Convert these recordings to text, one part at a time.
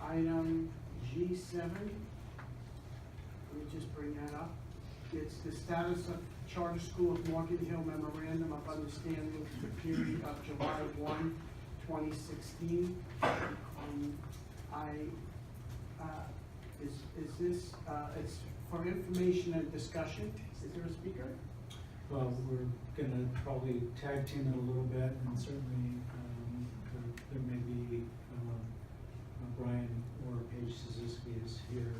item G7. Let me just bring that up. It's the status of Charter School of Morgan Hill Memorandum of Understanding for the period of July 1, 2016. Is this, it's for information and discussion. Is there a speaker? Well, we're gonna probably tag team it a little bit, and certainly there may be Brian or Paige Suzuki is here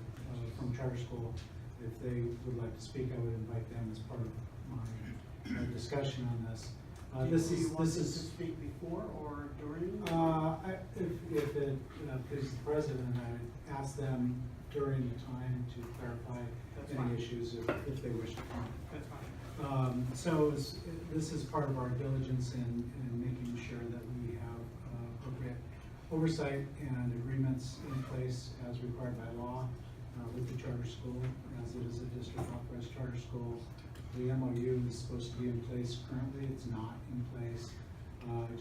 from Charter School. If they would like to speak, I would invite them as part of my discussion on this. Do you want to speak before or during? If it, because the president and I asked them during the time to clarify any issues if they wish to comment. That's fine. So this is part of our diligence in making sure that we have appropriate oversight and agreements in place as required by law with the charter school, as it is a district authorized charter school. The MOU is supposed to be in place currently. It's not in place.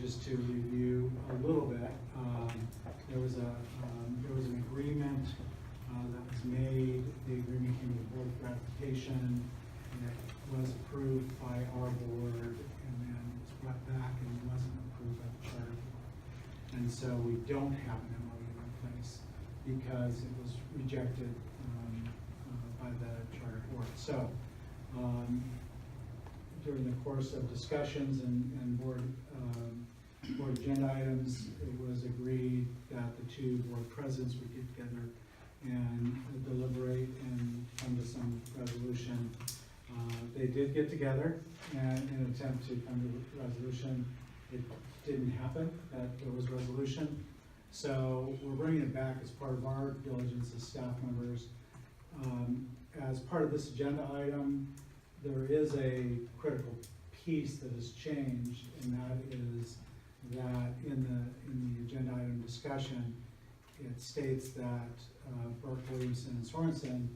Just to review a little bit, there was an agreement that was made. The agreement came to the board for ratification, and it was approved by our board, and then it's brought back and wasn't approved by the charter board. And so we don't have an MOU in place because it was rejected by the charter board. So during the course of discussions and board agenda items, it was agreed that the two board presidents would get together and deliberate and come to some resolution. They did get together and in an attempt to come to a resolution. It didn't happen, that there was resolution. So we're bringing it back as part of our diligence as staff members. As part of this agenda item, there is a critical piece that has changed, and that is that in the agenda item discussion, it states that Burke, Williamson, and Sorensen,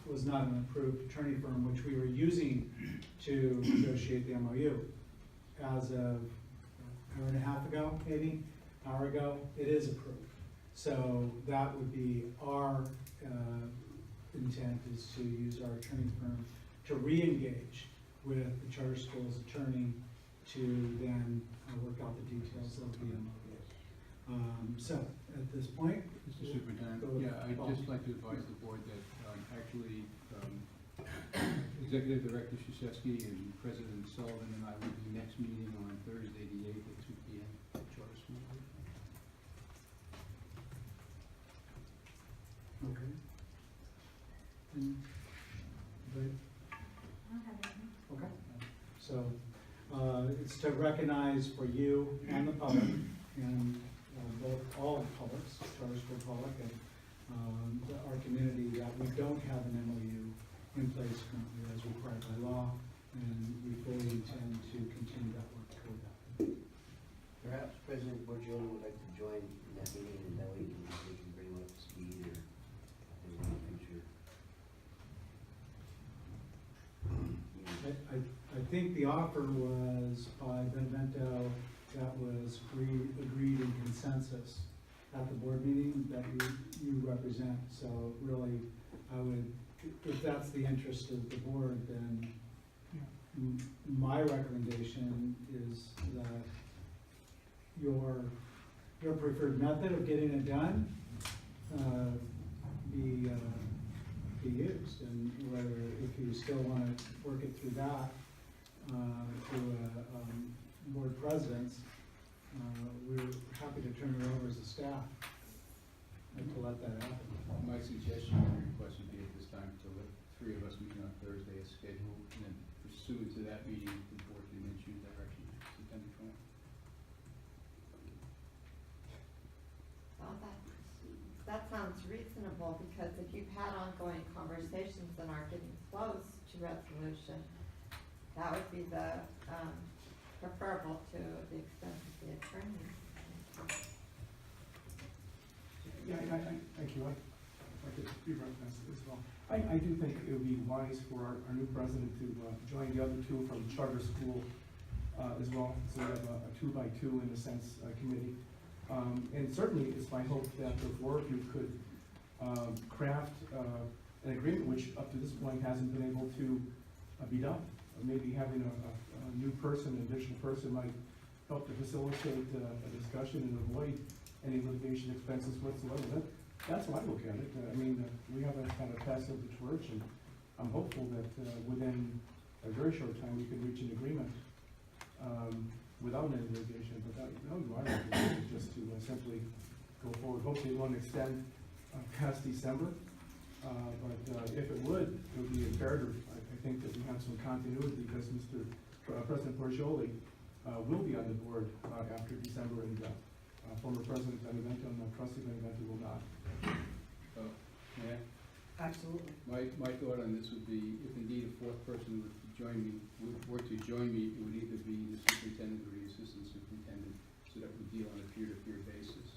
was not an approved attorney firm, which we were using to negotiate the MOU. As of an hour and a half ago, maybe, an hour ago, it is approved. So that would be our intent, is to use our attorney firm to re-engage with the charter school's attorney to then work out the details of the MOU. So at this point, Mr. Superintendent, yeah, I'd just like to advise the board that actually Executive Director Krzyzewski and President Sullivan and I will be next meeting on Thursday the 8th at 2 p.m. at Charter School. okay. And, but, I don't have anything. okay. So it's to recognize for you and the public, and all of the publics, charter school public, and our community, that we don't have an MOU in place currently as required by law, and we fully intend to continue that work toward that. Perhaps President Borgioli would like to join in that meeting, and that way we can bring him up to speed or in the future. I think the offer was by Benevento, that was agreed in consensus at the board meeting that you represent. So really, I would, if that's the interest of the board, then my recommendation is that your preferred method of getting it done be used, and whether, if you still want to work it through that through board presidents, we're happy to turn it over as a staff and to let that happen. My suggestion and request would be at this time to let three of us meet on Thursday as scheduled, and then pursuant to that meeting, the board can then choose direction September 20th. Well, that sounds reasonable, because if you've had ongoing conversations and are getting close to resolution, that would be the preferable to the extent of the attorney. Yeah, thank you. I could be recognized as well. I do think it would be wise for our new president to join the other two from charter school as well. So we have a 2x2 in a sense committee. And certainly it's my hope that the four of you could craft an agreement which up to this point hasn't been able to be done. Maybe having a new person, an additional person might help to facilitate a discussion and avoid any litigation expenses whatsoever. That's how I look at it. I mean, we have a kind of passive the torch, and I'm hopeful that within a very short time we can reach an agreement without any litigation. But that, no, you are not just to simply go forward. Hopefully it won't extend past December. But if it would be imperative, I think that we have some continuity because President Borgioli will be on the board after December, and former President Benevento and Trustee Benevento will not. Yeah. Absolutely. My thought on this would be, if indeed a fourth person were to join me, it would either be the superintendent or the assistant superintendent, so that we deal on a peer-to-peer basis.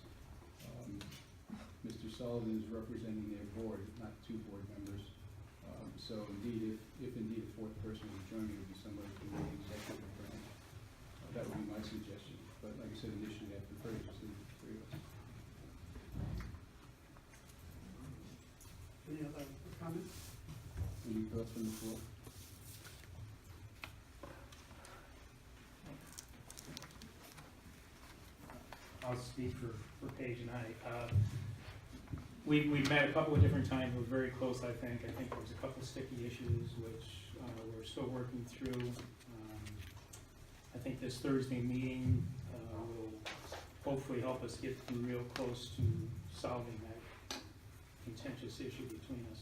Mr. Sullivan is representing their board, not two board members. So indeed, if indeed a fourth person would join me, it would be somebody from the executive branch. That would be my suggestion. But like I said, initially, I prefer to see the three of us. Any other comments? Any thoughts from the floor? I'll speak for Paige and I. We've met a couple of different times, we're very close, I think. I think there's a couple sticky issues which we're still working through. I think this Thursday meeting will hopefully help us get real close to solving that contentious issue between us.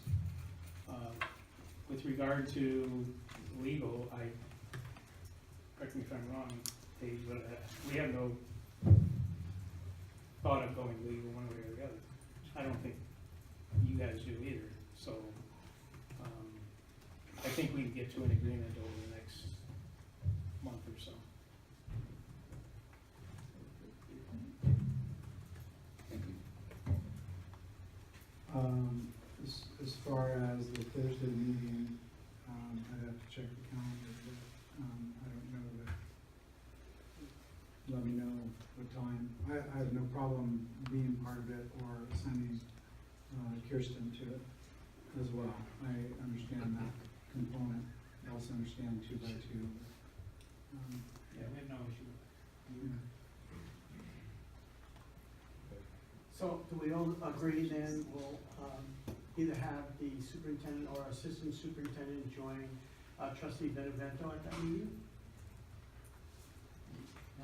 With regard to legal, correct me if I'm wrong, Paige, but we have no thought of going legal one way or the other. I don't think you guys do either, so I think we can get to an agreement over the next month or so. Thank you. As far as the Thursday meeting, I'd have to check the calendar, but I don't know that. Let me know what time. I have no problem being part of it or sending Kirsten to it as well. I understand that component. I also understand 2x2. Yeah, we have no issue with that. Yeah. So do we all agree then we'll either have the superintendent or assistant superintendent join Trustee Benevento at that meeting?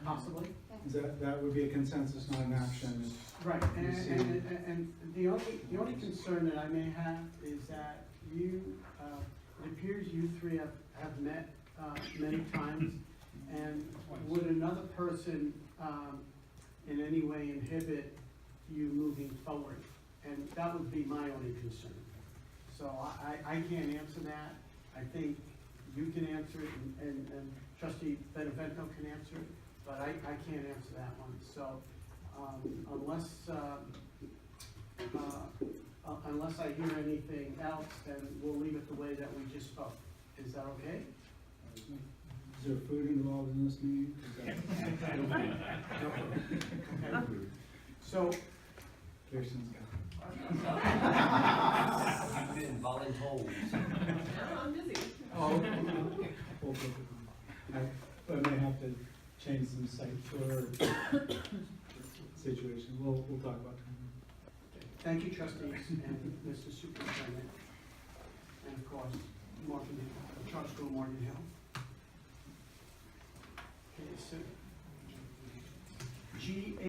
Possibly? That would be a consensus, not an action. Right, and the only concern that I may have is that it appears you three have met many times, and would another person in any way inhibit you moving forward? And that would be my only concern. So I can't answer that. I think you can answer it, and Trustee Benevento can answer it, but I can't answer that one. So unless I hear anything else, then we'll leave it the way that we just spoke. Is that okay? Is there food involved in this meeting? Okay. So, Kirsten's got You've been voluntold. I'm busy. Oh, we'll put it on. I may have to change some site tour situation. We'll talk about that. thank you, trustees, and Mr. Superintendent, and of course, Morgan Hill, Charter School Morgan Hill. Okay, so G8.